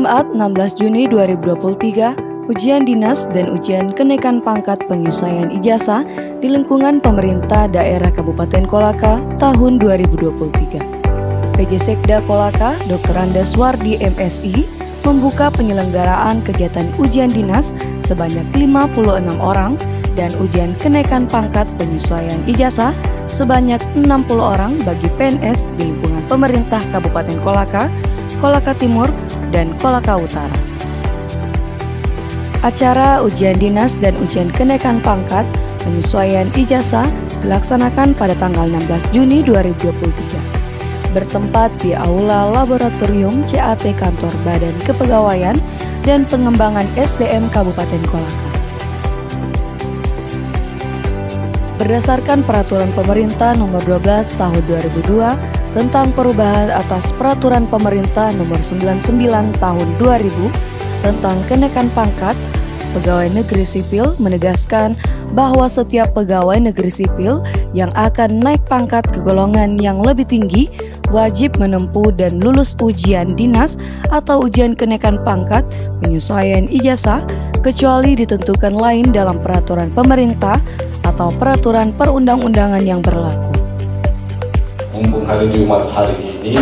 Jumat 16 Juni 2023, ujian dinas dan ujian kenaikan pangkat penyusuaian ijazah di lingkungan pemerintah daerah Kabupaten Kolaka tahun 2023. PJ Sekda Kolaka, Dr. Andes Wardi MSI, membuka penyelenggaraan kegiatan ujian dinas sebanyak 56 orang dan ujian kenaikan pangkat penyesuaian ijazah sebanyak 60 orang bagi PNS di lingkungan pemerintah Kabupaten Kolaka, Kolaka Timur, dan Kolaka Utara. Acara ujian dinas dan ujian kenaikan pangkat penyesuaian ijazah dilaksanakan pada tanggal 16 Juni 2023. Bertempat di Aula Laboratorium CAT Kantor Badan Kepegawaian dan Pengembangan SDM Kabupaten Kolaka. Berdasarkan Peraturan Pemerintah Nomor 12 Tahun 2002 tentang perubahan atas Peraturan Pemerintah Nomor 99 Tahun 2000 tentang kenaikan pangkat, Pegawai Negeri Sipil menegaskan bahwa setiap pegawai negeri sipil yang akan naik pangkat ke golongan yang lebih tinggi wajib menempuh dan lulus ujian dinas atau ujian kenaikan pangkat penyesuaian ijazah kecuali ditentukan lain dalam peraturan pemerintah atau peraturan perundang-undangan yang berlaku. Mumpung hari Jumat hari ini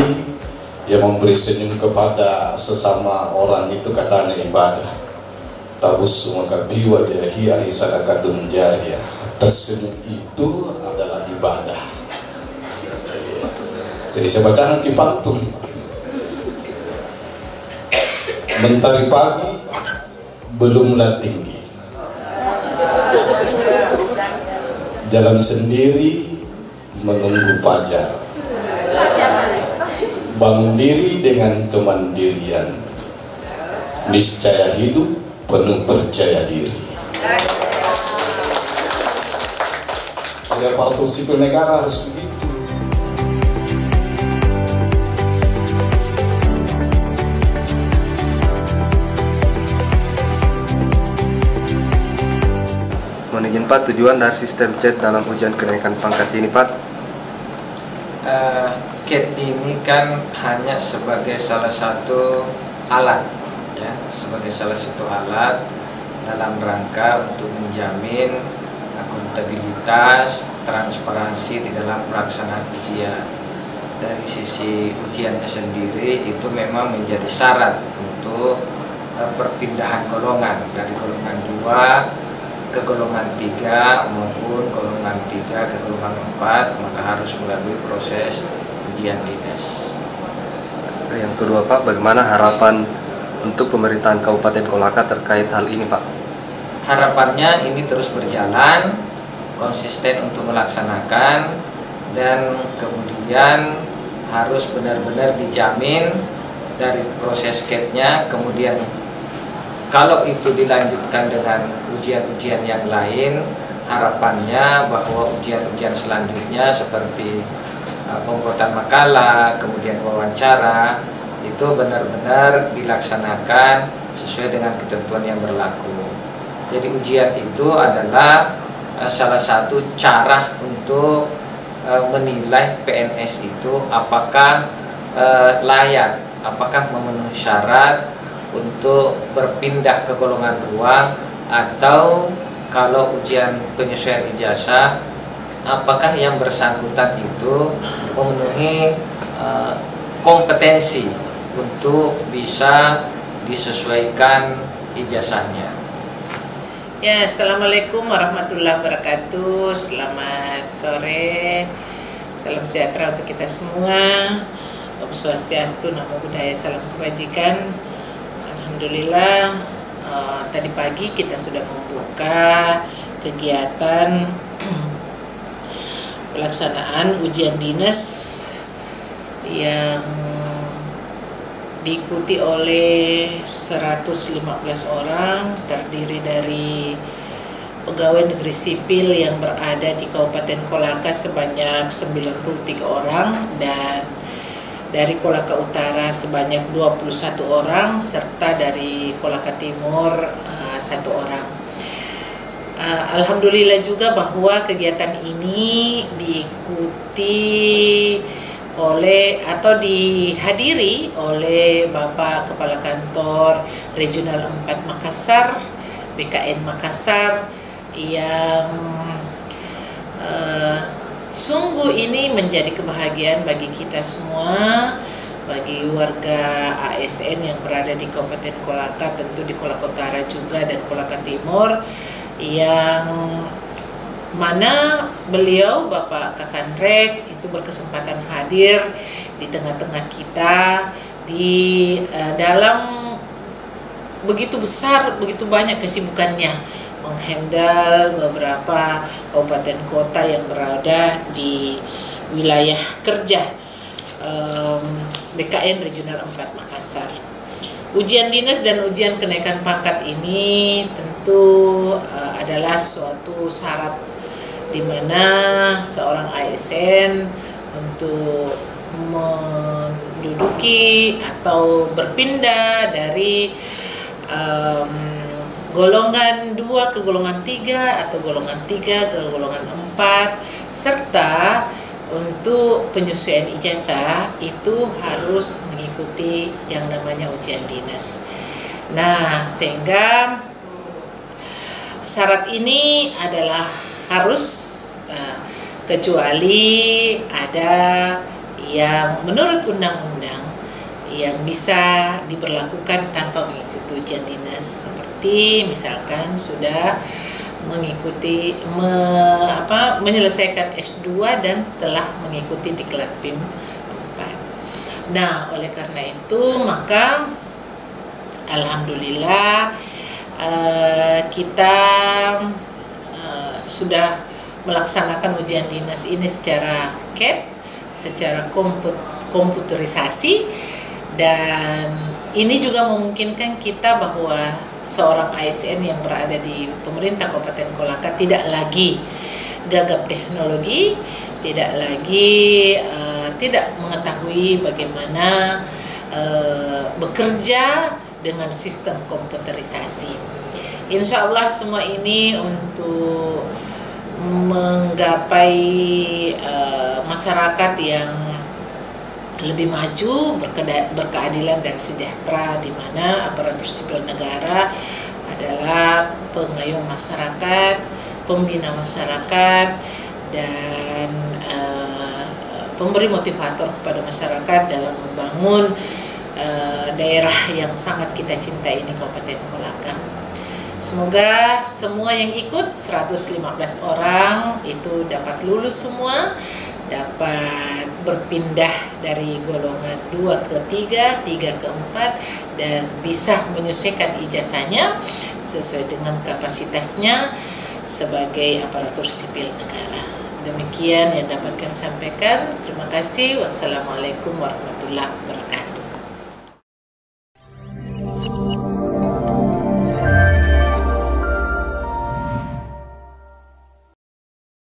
yang memberi senyum kepada sesama orang itu katanya ibadah. Tabus maka biwa jahiya sadaqatun jariyah. Tersenyum itu adalah ibadah. Jadi saya bacakan di pantun. Mentari pagi belumlah tinggi, jalan sendiri menunggu fajar. Bangun diri dengan kemandirian, niscaya hidup penuh percaya diri. Aparatur sipil negara harus begitu. Mohon izin Pak, tujuan dari sistem CAT dalam ujian kenaikan pangkat ini Pak? CAT ini kan hanya sebagai salah satu alat, ya, sebagai salah satu alat dalam rangka untuk menjamin akuntabilitas, transparansi di dalam pelaksanaan ujian. Dari sisi ujiannya sendiri itu memang menjadi syarat untuk perpindahan golongan dari golongan 2 ke golongan 3 maupun golongan 3 ke golongan 4, maka harus melalui proses ujian dinas. Yang kedua Pak, bagaimana harapan untuk pemerintahan Kabupaten Kolaka terkait hal ini Pak? Harapannya ini terus berjalan, konsisten untuk melaksanakan, dan kemudian harus benar-benar dijamin dari proses CAT-nya, kemudian kalau itu dilanjutkan dengan ujian-ujian yang lain, harapannya bahwa ujian-ujian selanjutnya seperti pembuatan makalah, kemudian wawancara, itu benar-benar dilaksanakan sesuai dengan ketentuan yang berlaku. Jadi ujian itu adalah salah satu cara untuk menilai PNS itu apakah layak, apakah memenuhi syarat untuk berpindah ke golongan 2, atau kalau ujian penyesuaian ijazah apakah yang bersangkutan itu memenuhi kompetensi untuk bisa disesuaikan ijazahnya. Ya, assalamualaikum warahmatullahi wabarakatuh. Selamat sore, salam sejahtera untuk kita semua. Om Swastiastu, Namo Buddhaya, salam kebajikan. Alhamdulillah, tadi pagi kita sudah membuka kegiatan pelaksanaan ujian dinas yang diikuti oleh 115 orang, terdiri dari pegawai negeri sipil yang berada di Kabupaten Kolaka sebanyak 93 orang, dan dari Kolaka Utara sebanyak 21 orang, serta dari Kolaka Timur 1 orang. Alhamdulillah juga bahwa kegiatan ini diikuti dihadiri oleh Bapak Kepala Kantor Regional 4 Makassar, BKN Makassar, yang sungguh ini menjadi kebahagiaan bagi kita semua, bagi warga ASN yang berada di Kabupaten Kolaka, tentu di Kolaka Utara juga dan Kolaka Timur, yang mana beliau Bapak Kakanrek itu berkesempatan hadir di tengah-tengah kita di dalam begitu besar, begitu banyak kesibukannya menghandle beberapa kabupaten kota yang berada di wilayah kerja BKN Regional 4 Makassar. Ujian dinas dan ujian kenaikan pangkat ini tentu adalah suatu syarat di mana seorang ASN untuk menduduki atau berpindah dari golongan 2 ke golongan 3 atau golongan 3 ke golongan 4, serta untuk penyesuaian ijazah itu harus mengikuti yang namanya ujian dinas. Nah, sehingga syarat ini adalah harus, kecuali ada yang menurut undang-undang yang bisa diberlakukan tanpa mengikuti ujian dinas, seperti misalkan sudah mengikuti menyelesaikan S2 dan telah mengikuti diklat PIM 4. Nah, oleh karena itu maka alhamdulillah kita sudah melaksanakan ujian dinas ini secara CAT, secara komputerisasi, dan ini juga memungkinkan kita bahwa seorang ASN yang berada di pemerintah Kabupaten Kolaka tidak lagi gagap teknologi, tidak lagi tidak mengetahui bagaimana bekerja dengan sistem komputerisasi. Insya Allah semua ini untuk menggapai masyarakat yang lebih maju, berkeadilan dan sejahtera, di mana aparatur sipil negara adalah pengayom masyarakat, pembina masyarakat, dan pemberi motivator kepada masyarakat dalam membangun daerah yang sangat kita cintai ini, Kabupaten Kolaka. Semoga semua yang ikut 115 orang itu dapat lulus semua, dapat berpindah dari golongan 2 ke 3, 3 ke 4, dan bisa menyelesaikan ijazahnya sesuai dengan kapasitasnya sebagai aparatur sipil negara. Demikian yang dapat kami sampaikan. Terima kasih. Wassalamualaikum warahmatullahi wabarakatuh.